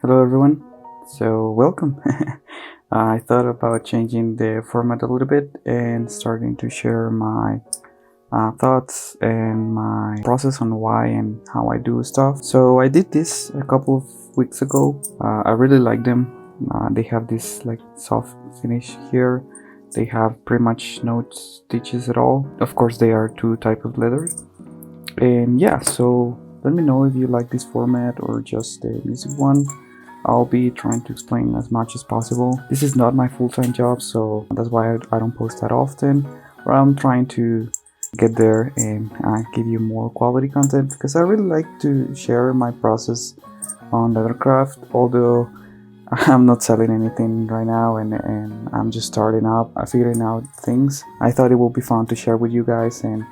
Hello everyone, so welcome. I thought about changing the format a little bit and starting to share my thoughts and my process on why and how I do stuff. So I did this a couple of weeks ago. I really like them. They have this like soft finish here. They have pretty much no stitches at all. Of course they are two type of leather. And yeah, so let me know if you like this format or just the music one. I'll be trying to explain as much as possible. This is not my full-time job, so that's why I don't post that often. But I'm trying to get there and give you more quality content because I really like to share my process on leathercraft. Although I'm not selling anything right now and I'm just starting up, figuring out things. I thought it would be fun to share with you guys, and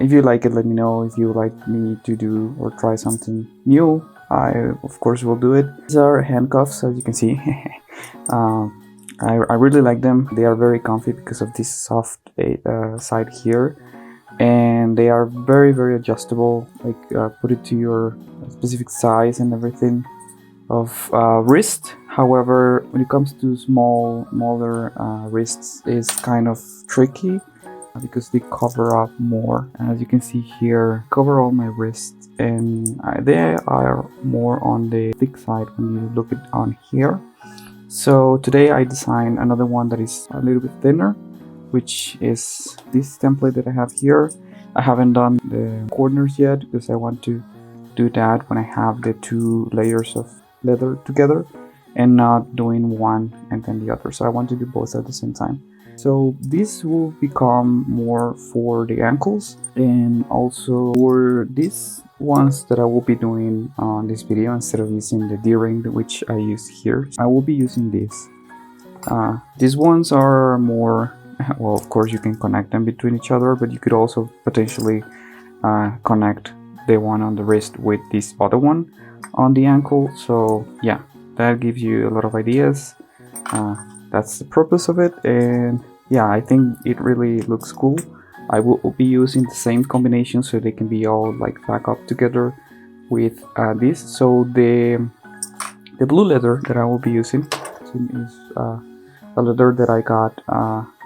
if you like it, let me know. If you like me to do or try something new, I of course will do it. These are handcuffs, as you can see. I really like them. They are very comfy because of this soft side here, and they are very adjustable. Like put it to your specific size and everything of wrist. However, when it comes to smaller wrists, is kind of tricky because they cover up more. And as you can see here, cover all my wrists, and they are more on the thick side when you look at on here. So today I designed another one that is a little bit thinner, which is this template that I have here. I haven't done the corners yet because I want to do that when I have the two layers of leather together and not doing one and then the other. So I want to do both at the same time. So this will become more for the ankles, and also for these ones that I will be doing on this video, instead of using the D-ring which I use here, I will be using this. These ones are more, well, of course you can connect them between each other, but you could also potentially connect the one on the wrist with this other one on the ankle. So yeah, that gives you a lot of ideas. That's the purpose of it, and yeah, I think it really looks cool. I will be using the same combination so they can be all like back up together with this. So the blue leather that I will be using is a leather that I got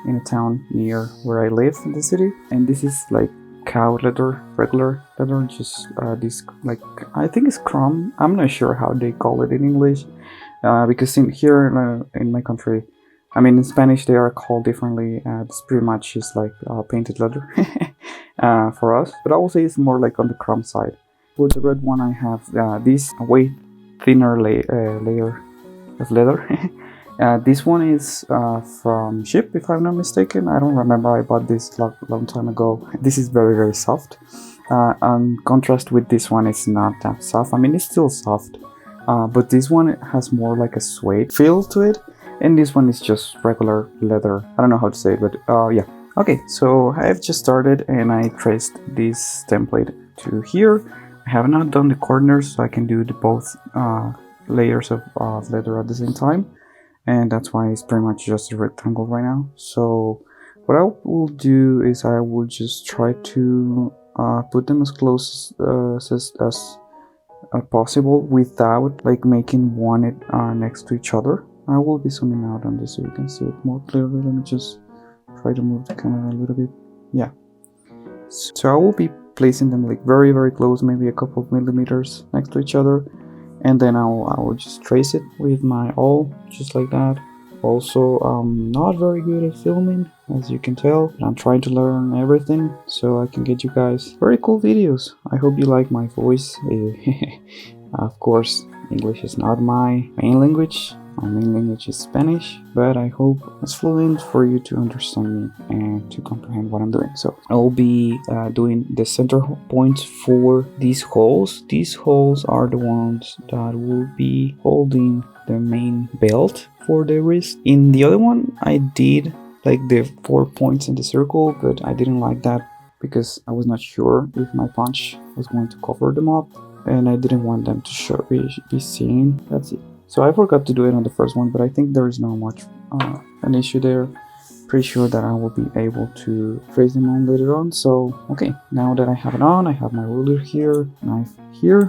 in a town near where I live in the city, and this is like cow leather, regular leather, just this, like, I think it's chrome. I'm not sure how they call it in English, because here in my country, I mean in Spanish they are called differently. It's pretty much just like painted leather for us, but I will say it's more like on the chrome side. For the red one I have this way thinner layer of leather. This one is from Ship, if I'm not mistaken. I don't remember, I bought this long time ago. This is very soft. On contrast with this one, it's not that soft. I mean, it's still soft, but this one has more like a suede feel to it, and this one is just regular leather. I don't know how to say it, but yeah. Okay, so I've just started and I traced this template to here. I have not done the corners, so I can do the both layers of leather at the same time, and that's why it's pretty much just a rectangle right now. So what I will do is I will just try to put them as close as possible without like making one next to each other. I will be zooming out on this so you can see it more clearly. Let me just try to move the camera a little bit. Yeah, so I will be placing them like very close, maybe a couple of millimeters next to each other, and then I will just trace it with my awl, just like that. Also, I'm not very good at filming, as you can tell. I'm trying to learn everything so I can get you guys very cool videos. I hope you like my voice. Of course, English is not my main language. My main language is Spanish, but I hope it's fluent for you to understand me and to comprehend what I'm doing. So I'll be doing the center points for these holes. These holes are the ones that will be holding the main belt for the wrist. In the other one, I did like the 4 points in the circle, but I didn't like that because I was not sure if my punch was going to cover them up, and I didn't want them to be seen. That's it. So I forgot to do it on the first one, but I think there is not much an issue there. Pretty sure that I will be able to trace them on later on. So okay, now that I have it on, I have my ruler here, knife here.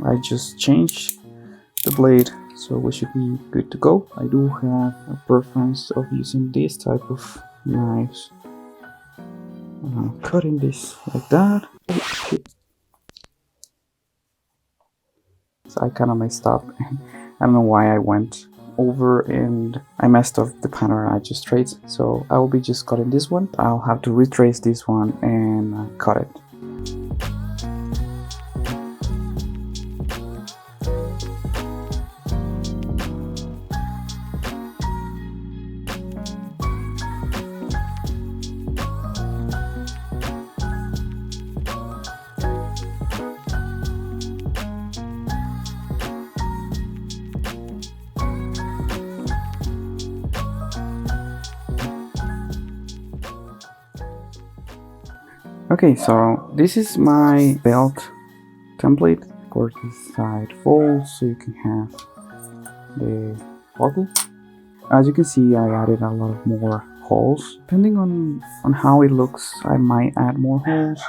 I just changed the blade, so we should be good to go. I do have a preference of using this type of knives. Cutting this like that. Oh, shit. So I kind of messed up. I don't know why I went over and I messed up the pattern I just traced. So I will be just cutting this one. I'll have to retrace this one and cut it. Okay, so this is my belt template. Of course, this side folds so you can have the buckle. As you can see, I added a lot of more holes. Depending on how it looks, I might add more holes.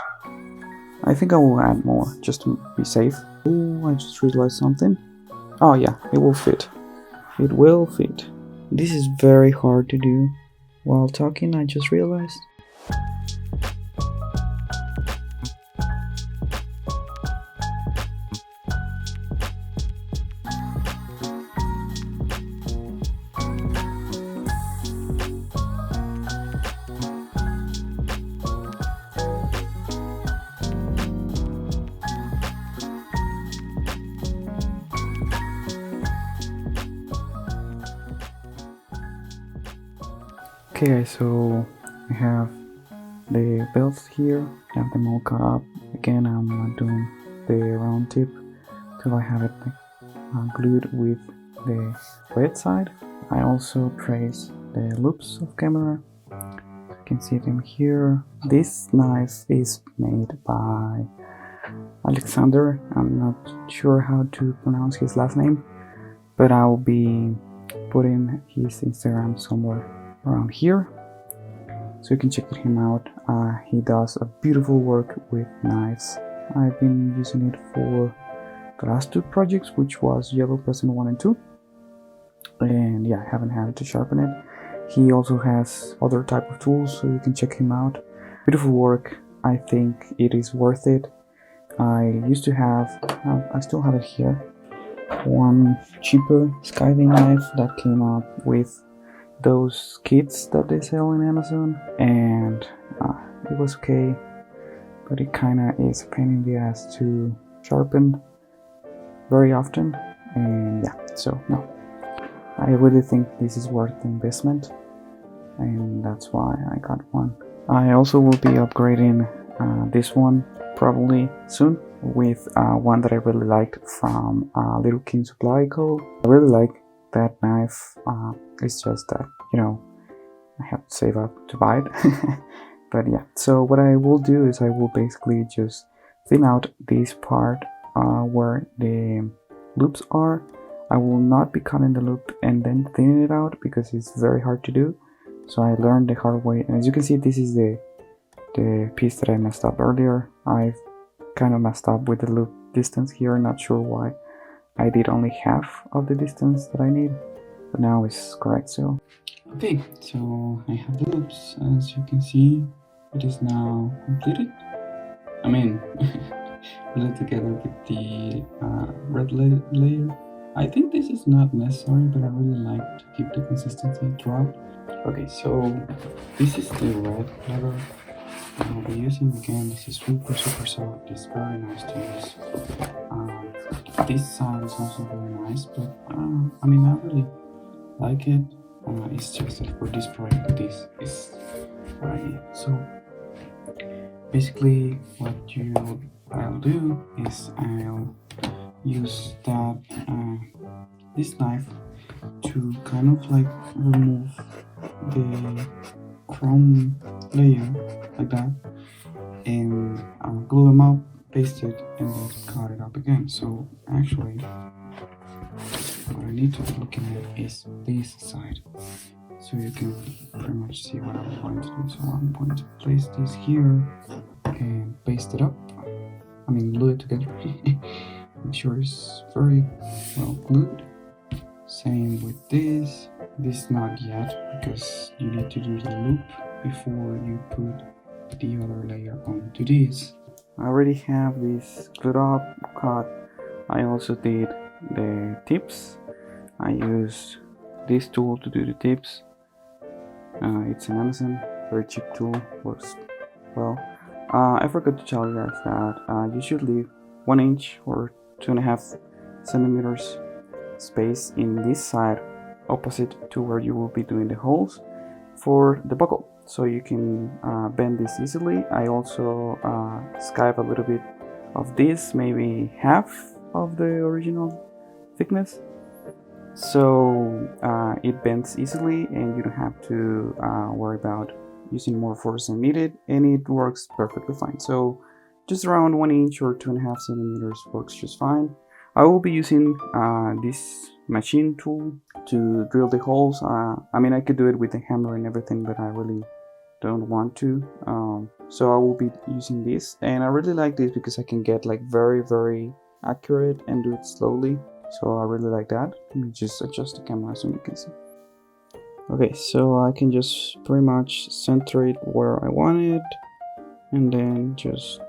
I think I will add more just to be safe. Oh, I just realized something. Oh yeah, it will fit. It will fit. This is very hard to do while talking, I just realized. Okay guys, so I have the belts here, I have them all cut up. Again, I'm not doing the round tip till I have it glued with the red side. I also trace the loops of camera. You can see them here. This knife is made by Alexander. I'm not sure how to pronounce his last name, but I'll be putting his Instagram somewhere around here, so you can check him out. He does a beautiful work with knives. I've been using it for the last two projects, which was Yellow Present 1 and 2, and yeah, I haven't had to sharpen it. He also has other type of tools, so you can check him out. Beautiful work. I think it is worth it. I used to have, I still have it here, one cheaper skiving knife that came up with those kits that they sell in Amazon, and it was okay, but it kinda is a pain in the ass to sharpen very often, and yeah, so no, I really think this is worth the investment, and that's why I got one. I also will be upgrading this one probably soon with one that I really liked from Little King Supply Co. I really like that knife. It's just that, you know, I have to save up to buy it. But yeah, so what I will do is I will basically just thin out this part where the loops are. I will not be cutting the loop and then thinning it out because it's very hard to do. So I learned the hard way, and as you can see, this is the piece that I messed up earlier. I've kind of messed up with the loop distance here, not sure why. I did only half of the distance that I need, but now it's correct. So okay, so I have the loops. As you can see, it is now completed. I mean, glued together with the red layer. I think this is not necessary, but I really like to keep the consistency throughout. Okay, so this is the red leather I'll be using. Again, this is super soft. It's very nice to use. This side is also very nice, but I mean, I really like it. It's just that for this project, this is what I need. So basically, what I'll do is I'll use that this knife to kind of like remove the chrome layer like that, and glue them up, paste it, and then cut it up again. So actually, what I need to be looking at is this side, so you can pretty much see what I'm going to do. So I'm going to place this here and paste it up. I mean, glue it together. make sure it's very well glued. Same with this. This not yet, because you need to do the loop before you put the other layer onto this. I already have this glued up, cut. I also did the tips. I used this tool to do the tips. It's an Amazon, very cheap tool, works well. I forgot to tell you guys that you should leave 1 inch or 2.5 centimeters space in this side opposite to where you will be doing the holes for the buckle, so you can bend this easily. I also skive a little bit of this, maybe half of the original thickness, so it bends easily and you don't have to worry about using more force than needed, and it works perfectly fine. So just around 1 inch or 2.5 centimeters works just fine. I will be using this machine tool to drill the holes. I mean, I could do it with the hammer and everything, but I really don't want to. So I will be using this, and I really like this because I can get like very accurate and do it slowly. So I really like that. Let me just adjust the camera so you can see. Okay, so I can just pretty much center it where I want it, and then just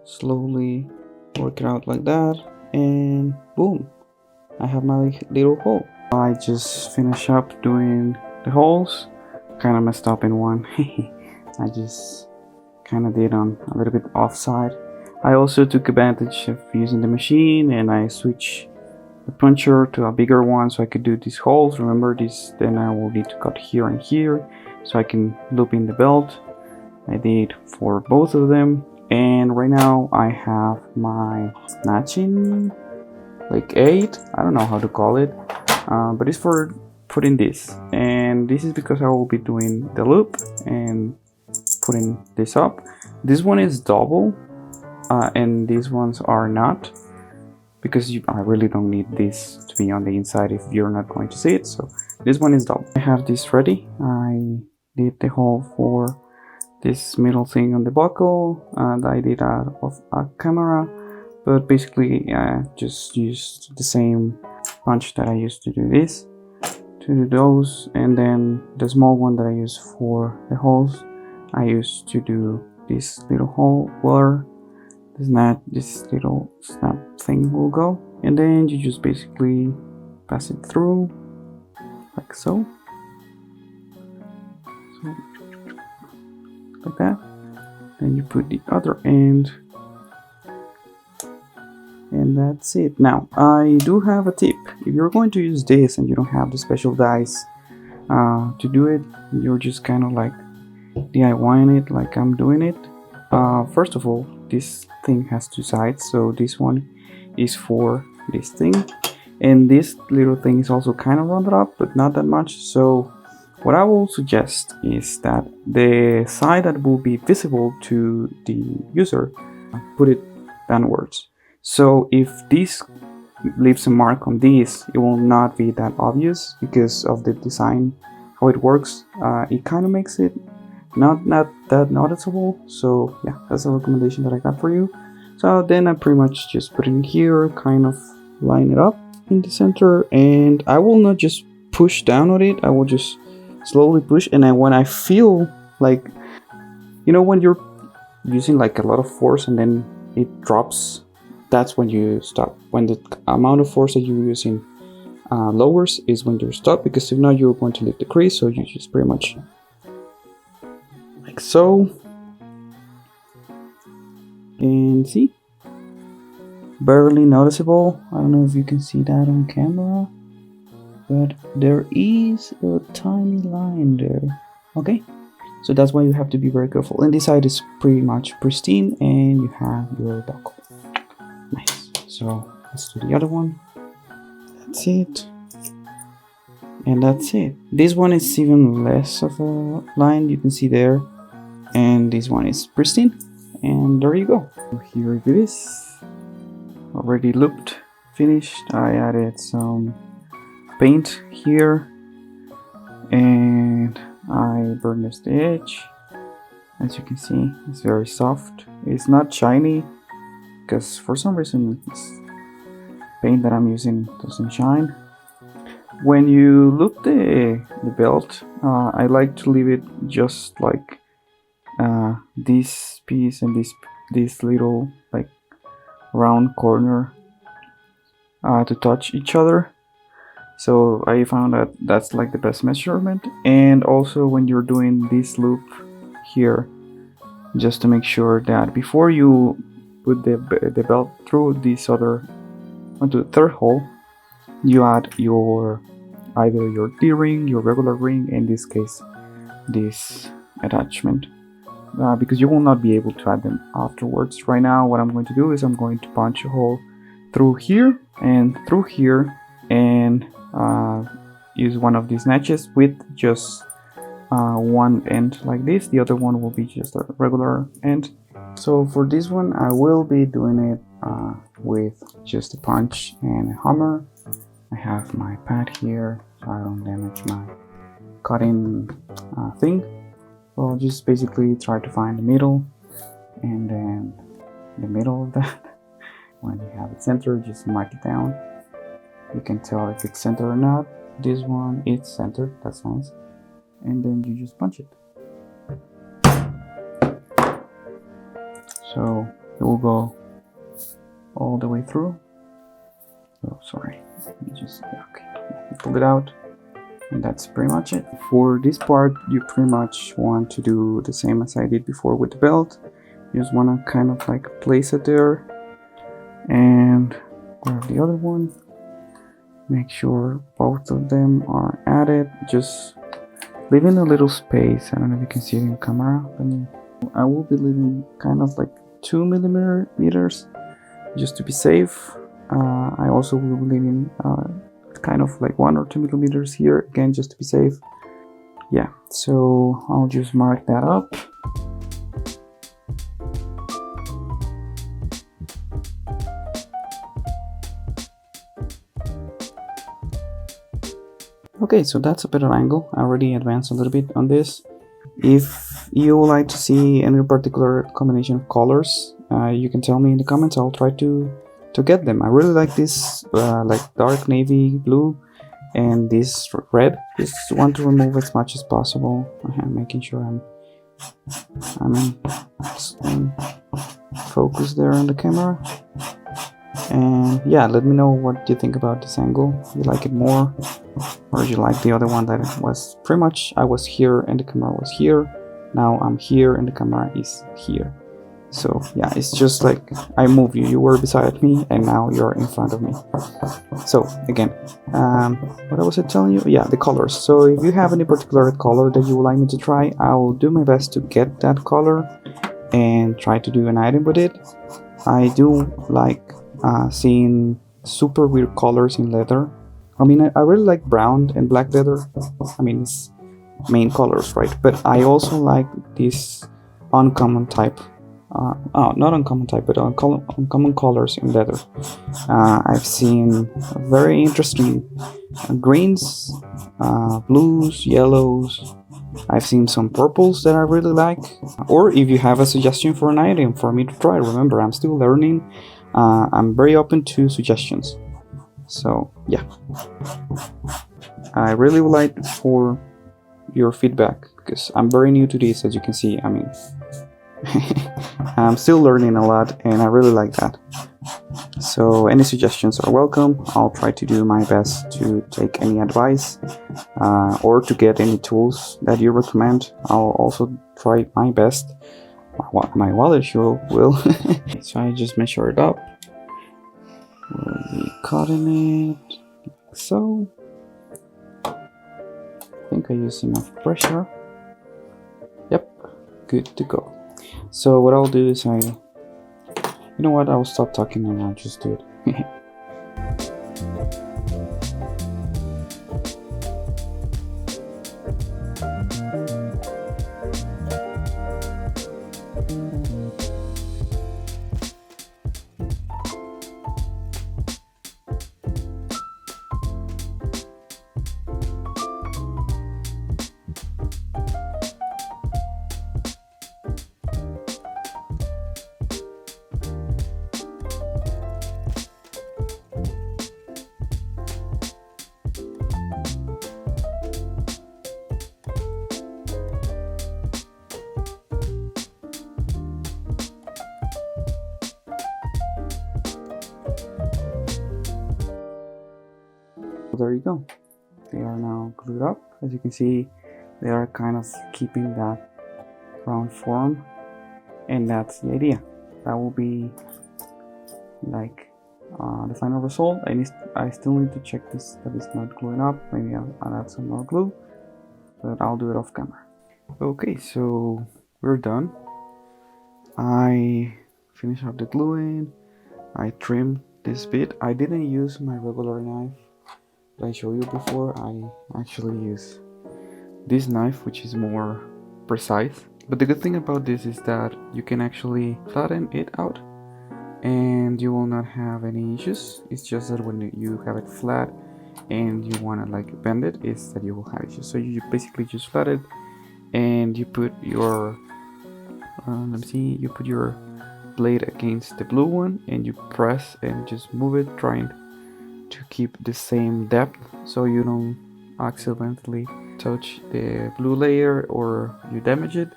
slowly work it out like that, and boom, I have my little hole. I just finished up doing the holes. Kind of messed up in one. I just kind of did on a little bit offside. I also took advantage of using the machine, and I switched the puncher to a bigger one so I could do these holes. Remember this, then I will need to cut here and here so I can loop in the belt. I did for both of them, and right now I have my snatching like 8, I don't know how to call it, but it's for putting this, and this is because I will be doing the loop and putting this up. This one is double, and these ones are not, because I really don't need this to be on the inside if you're not going to see it. So this one is double. I have this ready. I did the hole for this middle thing on the buckle, and I did out of a camera, but basically I just used the same punch that I used to do this, to do those, and then the small one that I use for the holes, I used to do this little hole where this little snap thing will go, and then you just basically pass it through like so, like that. Then you put the other end, and that's it. Now I do have a tip. If you're going to use this and you don't have the special dies to do it, you're just kind of like DIYing it like I'm doing it. First of all, this thing has two sides, so this one is for this thing, and this little thing is also kind of rounded up, but not that much. So what I will suggest is that the side that will be visible to the user, put it downwards. So if this leaves a mark on this, it will not be that obvious because of the design, how it works. It kind of makes it not that noticeable. So yeah, that's a recommendation that I got for you. So then I pretty much just put it in here, kind of line it up in the center, and I will not just push down on it. I will just slowly push, and then when I feel like, you know, when you're using like a lot of force and then it drops, that's when you stop. When the amount of force that you're using lowers is when you're stuck, because if not you're going to leave the crease. So you just pretty much like so, and see, barely noticeable. I don't know if you can see that on camera, but there is a tiny line there. Okay, so that's why you have to be very careful. And this side is pretty much pristine, and you have your buckle. Nice. So let's do the other one. That's it. And that's it. This one is even less of a line, you can see there, and this one is pristine, and there you go. Here it is, already looped, finished. I added some paint here, and I burnished the edge. As you can see, it's very soft. It's not shiny because for some reason this paint that I'm using doesn't shine. When you loop the belt, I like to leave it just like this piece and this little like round corner to touch each other. So I found that that's like the best measurement. And also when you're doing this loop here, just to make sure that before you put the belt through this other onto the third hole, you add your either your D-ring, your regular ring, in this case this attachment, because you will not be able to add them afterwards. Right now what I'm going to do is I'm going to punch a hole through here and through here, and use one of these notches with just one end like this. The other one will be just a regular end. So for this one I will be doing it with just a punch and a hammer. I have my pad here so I don't damage my cutting thing. So I'll just basically try to find the middle, and then the middle of that. When you have it centered, just mark it down. You can tell if it's centered or not. This one is centered, that's nice. And then you just punch it. So it will go all the way through. Oh, sorry. Let me just, okay. Pull it out. And that's pretty much it. For this part, you pretty much want to do the same as I did before with the belt. You just want to kind of like place it there. And grab the other one. Make sure both of them are added. Just leaving a little space. I don't know if you can see it in camera. I will be leaving kind of like 2 millimeters just to be safe. I also will be leaving kind of like 1 or 2 millimeters here again just to be safe. Yeah, so I'll just mark that up. Okay, so that's a better angle. I already advanced a little bit on this. If you would like to see any particular combination of colors, you can tell me in the comments. I'll try to get them. I really like this like dark navy blue and this red. Just want to remove as much as possible. I'm making sure I'm in focus there on the camera. And yeah, let me know what you think about this angle. You like it more, or you like the other one that was pretty much I was here and the camera was here. Now I'm here and the camera is here. So yeah, it's just like I moved you. You were beside me and now you're in front of me. So again, what was I telling you? Yeah, the colors. So if you have any particular color that you would like me to try, I will do my best to get that color and try to do an item with it. I do like seeing super weird colors in leather. I mean, I really like brown and black leather. I mean, it's main colors, right? But I also like this uncommon type. Not uncommon type, but uncommon colors in leather. I've seen very interesting greens, blues, yellows. I've seen some purples that I really like. Or if you have a suggestion for an item for me to try, remember, I'm still learning. I'm very open to suggestions. So yeah, I really would like for your feedback because I'm very new to this, as you can see. I mean, I'm still learning a lot and I really like that. So any suggestions are welcome. I'll try to do my best to take any advice or to get any tools that you recommend. I'll also try my best. My wallet sure will. So I just measure it up. We'll be cutting it like so. I think I used enough pressure. Yep, good to go. So what I'll do is you know what, I'll stop talking and I'll just do it. there you go. They are now glued up. As you can see, they are kind of keeping that round form, and that's the idea. That will be like the final result. I still need to check this that it's not gluing up. Maybe I'll add some more glue, but I'll do it off camera. Okay, so we're done. I finished up the gluing. I trimmed this bit. I didn't use my regular knife that I showed you before. I actually use this knife, which is more precise. But the good thing about this is that you can actually flatten it out and you will not have any issues. It's just that when you have it flat and you want to like bend it, is that you will have issues. So you basically just flat it and you put your you put your blade against the blue one and you press and just move it, trying to keep the same depth so you don't accidentally touch the blue layer or you damage it,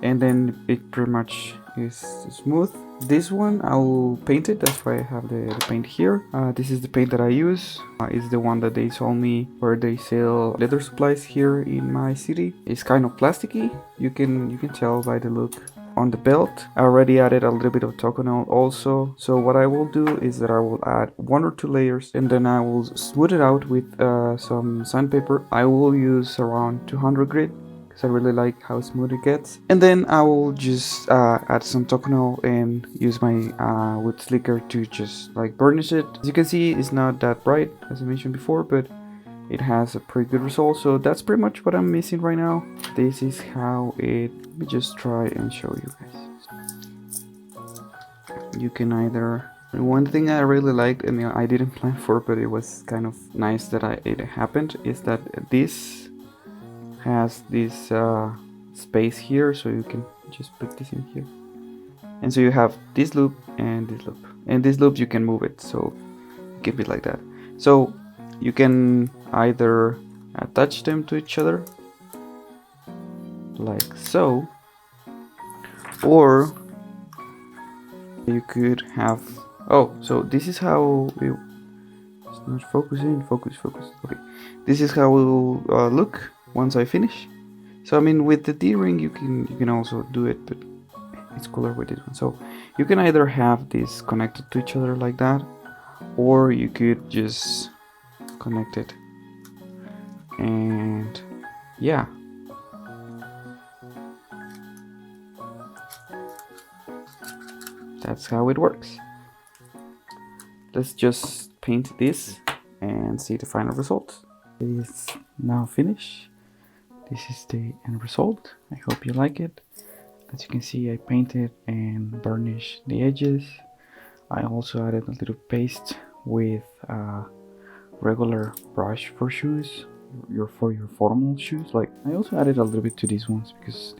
and then it pretty much is smooth. This one I will paint it, that's why I have the paint here. This is the paint that I use. It's the one that they sold me where they sell leather supplies here in my city. It's kind of plasticky. You can tell by the look on the belt. I already added a little bit of Toconol also. So what I will do is that I will add 1 or 2 layers and then I will smooth it out with some sandpaper. I will use around 200 grit because I really like how smooth it gets. And then I will just add some Toconol and use my wood slicker to just like burnish it. As you can see, it's not that bright as I mentioned before, but it has a pretty good result. So that's pretty much what I'm missing right now. This is how it, let me just try and show you guys. You can either, one thing I really liked, and I didn't plan for, but it was kind of nice that it happened, is that this has this space here, so you can just put this in here, and so you have this loop and this loop, and this loop you can move it, so it can be like that. So you can either attach them to each other like so, or you could have, oh, so this is how it's not focusing, focus, okay, this is how it will look once I finish. So I mean, with the D-ring you can also do it, but it's cooler with this one. So you can either have this connected to each other like that, or you could just connect it, and yeah, that's how it works. Let's just paint this and see the final result. It is now finished. This is the end result. I hope you like it. As you can see, I painted and burnished the edges. I also added a little paste with regular brush for shoes, for your formal shoes. Like, I also added a little bit to these ones because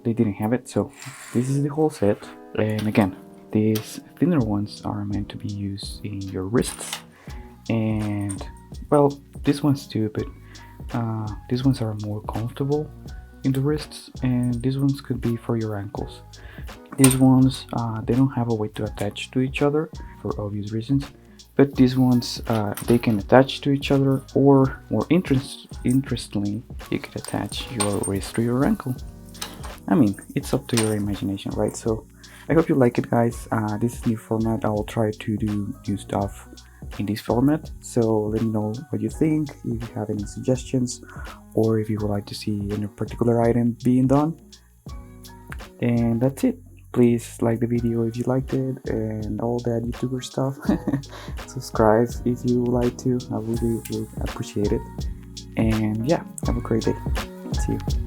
they didn't have it. So this is the whole set, and again, these thinner ones are meant to be used in your wrists, and well, these ones too, but these ones are more comfortable in the wrists, and these ones could be for your ankles. These ones they don't have a way to attach to each other for obvious reasons, but these ones they can attach to each other, or more interestingly, you can attach your wrist to your ankle. I mean, it's up to your imagination, right? So I hope you like it, guys. This is new format. I will try to do new stuff in this format, so let me know what you think, if you have any suggestions, or if you would like to see any particular item being done. And that's it. Please like the video if you liked it, and all that YouTuber stuff. Subscribe if you would like to. I really would appreciate it. And yeah, have a great day. See you.